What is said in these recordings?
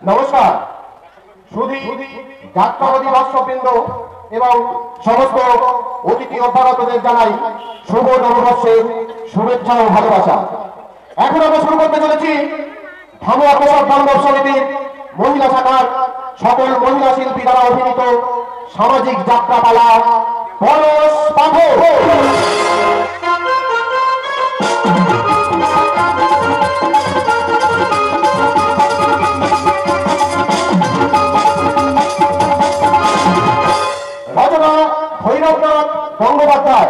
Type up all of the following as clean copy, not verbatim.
নমস্কার সুধী যাত্রাবাদী দর্শকবৃন্দ এবং সমস্ত অতিথি অভ্যাগতদের জানাই শুভ নববর্ষের শুভেচ্ছা ও ভালোবাসা। এখন আমরা শুরু করতে চলেছি ভাঙুয়া কৃষক বান্ধব সমিতির মহিলা শাখার সকল মহিলা শিল্পী দ্বারা অভিনীত সামাজিক যাত্রাপালা পরশ পাথর। রচনা ভৈরবনাথ গঙ্গোপাধ্যায়।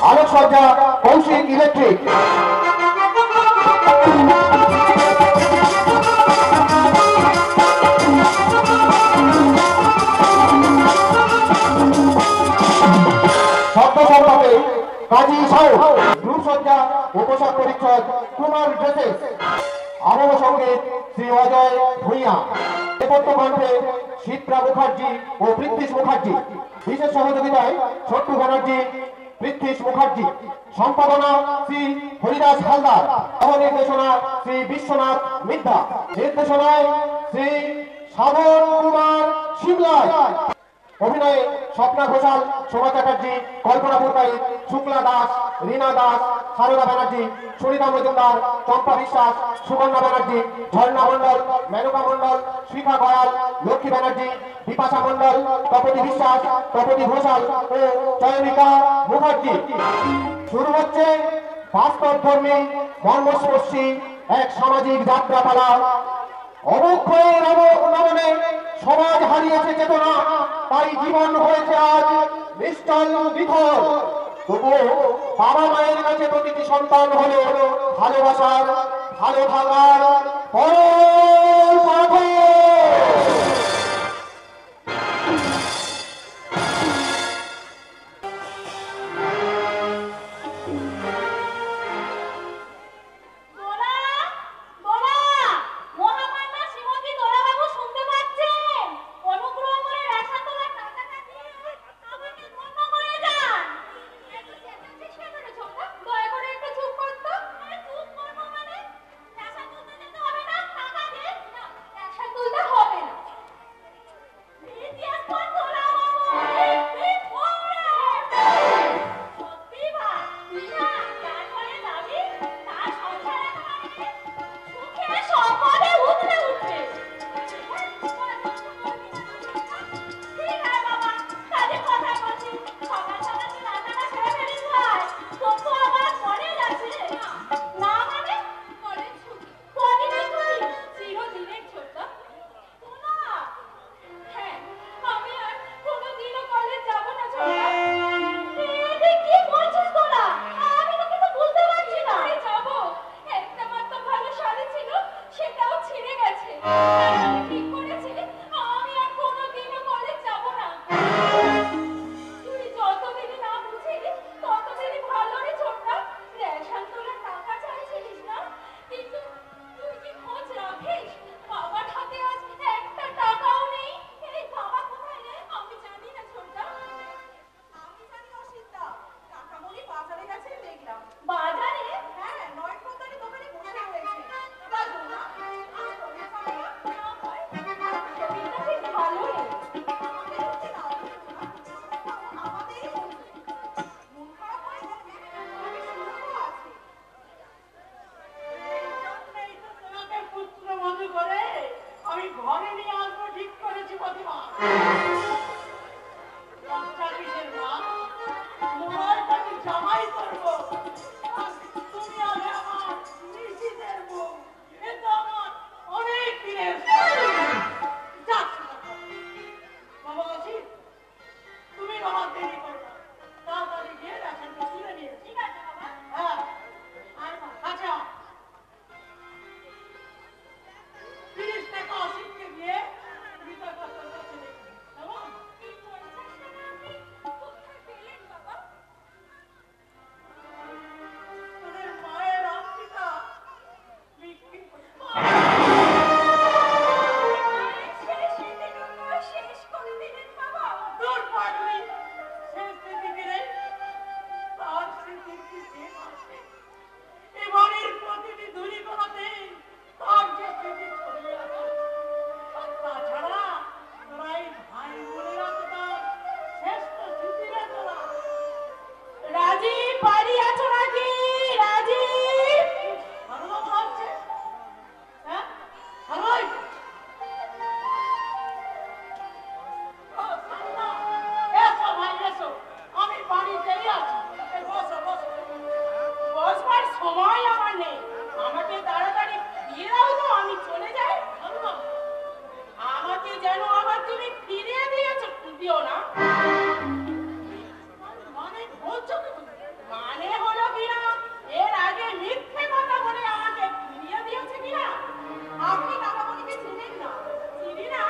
আলোকসজ্জা কৌশিক ইলেকট্রিক। শব্দ সম্পাদে কাজী সাউ। রূপসজ্জা ও পোশাক পরিচ্ছদ কুমার ড্রেসেস। আবহ সঙ্গীত শ্রী অজয় ভূঁইয়া। নেপথ্য কণ্ঠে শিপ্রা মুখার্জি ও পৃথ্বীশ মুখার্জি। বিশেষ সহযোগিতায় ছোট্টু ব্যানার্জি, পৃথ্বীশ মুখার্জি। সম্পাদনা শ্রী হরিদাস হালদার। সহ-নির্দেশনা শ্রী বিশ্বনাথ মিদ্যা। নির্দেশনায় শ্রী সাধন কুমার শিবলাই। অভিনয়ে স্বপ্না ঘোষাল, শোভা চ্যাটার্জি, কল্পনা পুরকাইত, শুক্লা দাস, রীনা দাস, সারদা ব্যানার্জি, সুনিতা মজুমদার, চম্পা বিশ্বাস, সুকন্যা ব্যানার্জি, ঝর্ণা মন্ডল, মেনকা মন্ডল, শিখা গয়াল, লক্ষ্মী ব্যানার্জি, বিপাশা মন্ডল, তপতি বিশ্বাস, তপতি ঘোষাল ও চয়নিকা মুখার্জি। শুরু হচ্ছে বাস্তবধর্মী মর্মস্পর্শী এক সামাজিক যাত্রাপালা। অবক্ষয়ের অবনমনে সমাজ হারিয়েছে চেতনা, তাই জীবন হয়েছে আজ নিশ্চল বিফল। তবুও বাবা মায়ের কাছে প্রতিটি সন্তান হলো ভালোবাসার, ভালো থাকার পরশ পাথর। থাকলি সে স্মৃতি ফিরে তার স্মৃতির কি শেষ আছে? এবারের প্রতিটি দূরী কোনাতে তার যে স্মৃতি ছড়িয়ে আছে। আর তাছাড়া তোরা এই ভাই বোনেরা তো তার শ্রেষ্ঠ স্মৃতিরা তোরা। রাজীব বাড়ি আছো নাকি? রাজীব ভালো মনে হচ্ছে, হ্যাঁ ভালোই। এসো ভাই এসো, আমি বাড়িতেই আছি। এই বসো বসো। বসবার সময় আমার নেই, আমাকে তাড়াতাড়ি দিয়ে দাও তো, আমি চলে যাই। ভালো আমাকে যেন আবার তুমি ফিরিয়ে দিও না। মানে বলছো কি তুমি? মানে হলো কিনা, এর আগে মিথ্যে কথা বলে আমাকে ফিরিয়ে দিয়েছে কিনা। আপনি কাকামণিকে চিনেন না? চিনি না?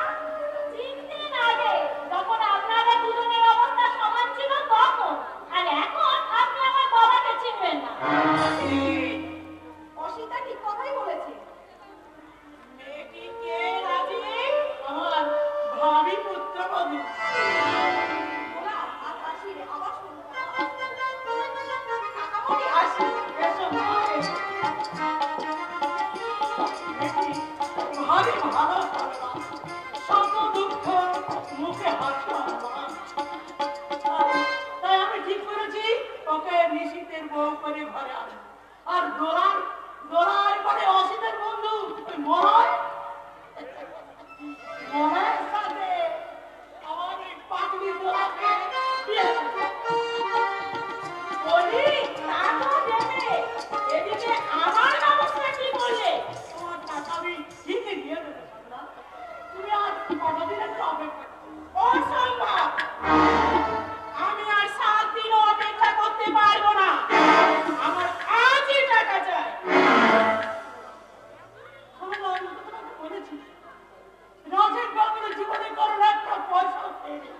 চিনতেন আগে, যখন আপনারা দুজনের অবস্থা সমান ছিল তখন। আর এখন আপনি আমার বাবাকে চিনবেন না। অসিতা ঠিক কথাই বলেছে। মেয়েটি কে রাজি? আমার ভাবি পুত্রবধূ। ওরা আর আসি রে, আবার শুনবো। কাকামণি আসি। এসো মেয়েটি ভারী ভালো করবা, শত দুঃখ মুখে হাসি আনবা। তাই আমি ঠিক করেছি ওকে নিশীথের বউ করে ঘরে আনবো। আর দোলার করে অসিতের বন্ধু ওই মনের সাথে আমার এই পাগলি দোলাকে বিয়ে দেবো। বলি তা তো দেবে, এদিকে আমার ব্যবস্থা কি করলে? তোমার টাকা আমি ঠিকই দিয়ে দেবো সাধনা। তুমি আর কতদিন একটু অপেক্ষা করো। অসম্ভব, আমি আর 7 দিনও অপেক্ষা করতে পারবো না। আমার আজই টাকা চাই। আমি তোমাকে বলেছি রাজের গ্রামের জীবনে কারণ একটা পয়সাও খেয়ে নেই।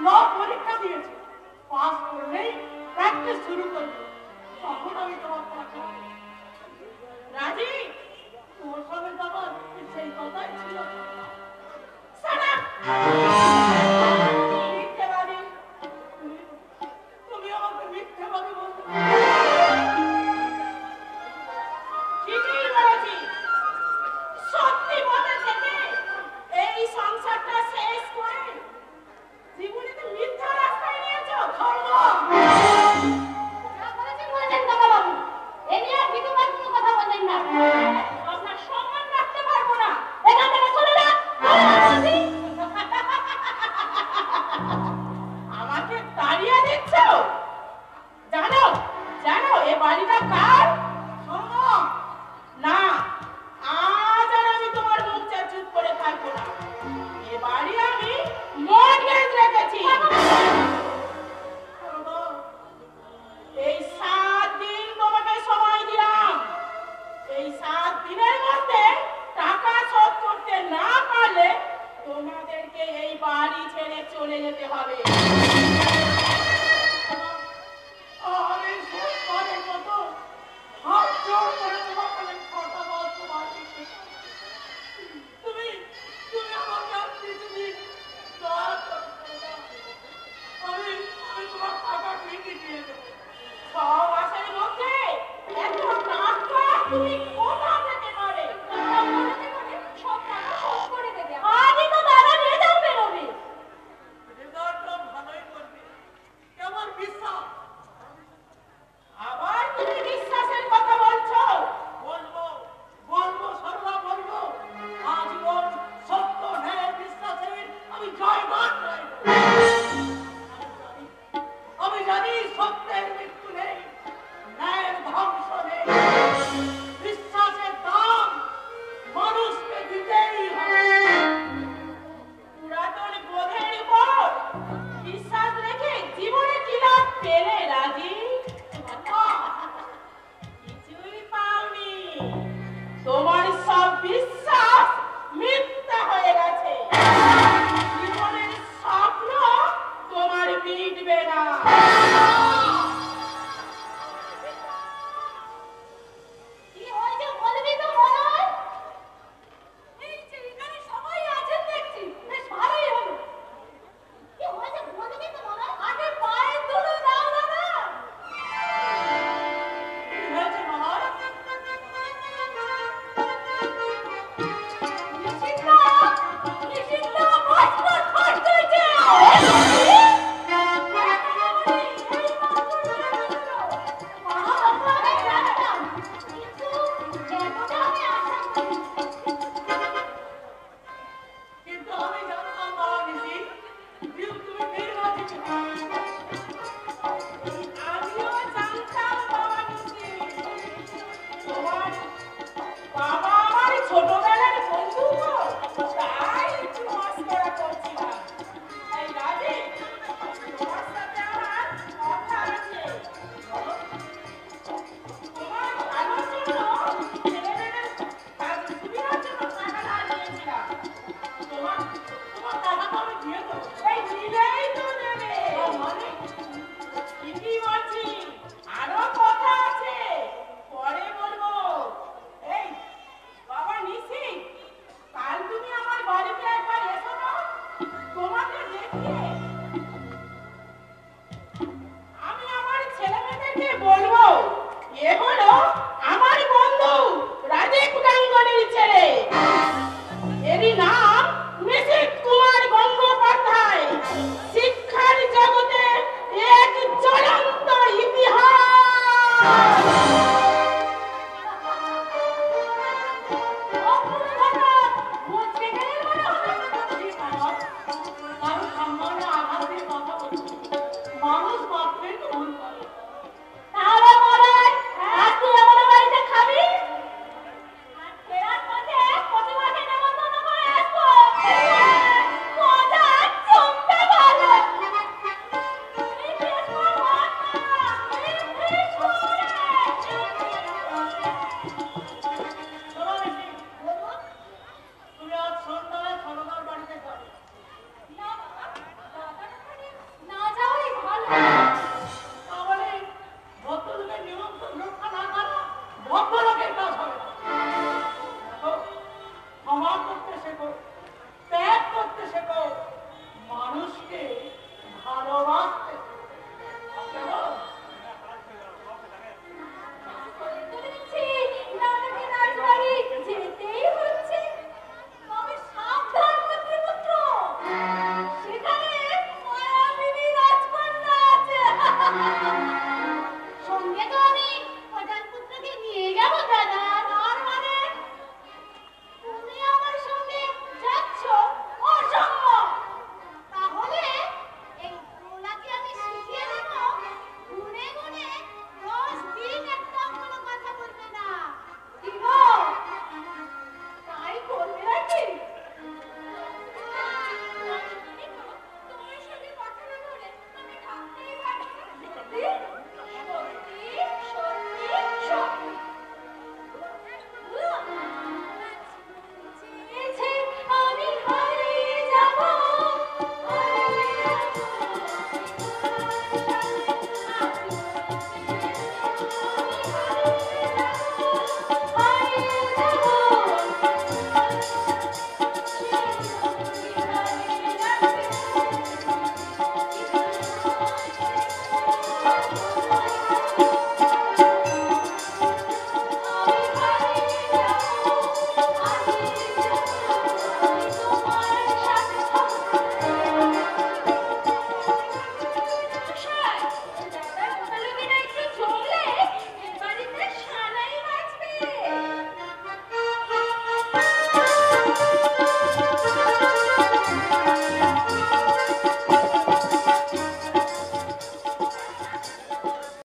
ল পরীক্ষা দিয়েছে, পাস করলেই প্র্যাকটিস শুরু করবে। তখন আমি তোমার টাকা রাজি, তোমার সঙ্গে যাবার সেই কথাই ছিল। সারা মিথ্যেবাদী। তুমি আমাকে মিথ্যেবাদী বলছো। ঠিকই বলেছি, সত্যি বলে থেকে এই সংসারটা শেষ করে জীবনে তো মিথ্যা রাস্তায় নিয়েছো। যা বলেছেন বলেছেন কাকাবাবু, এ নিয়ে আর দ্বিতীয়বার কোনো কথা বলবেন না। আপনার সম্মান রাখতে পারবো না, এখান থেকে চলে যান। আমাকে তাড়িয়ে দিচ্ছ? জানো জানো এ বাড়িটা কার? শোনো না, আজ আর আমি তোমার মুখ চুপ করে থাকবো না। এ বাড়ি আমি মর্টগেজ রেখেছি। এই 7 দিন তোমাকে সময় দিলাম। এই 7 দিনের মধ্যে টাকা শোধ করতে না পারলে তোমাদেরকে এই বাড়ি ছেড়ে চলে যেতে হবে।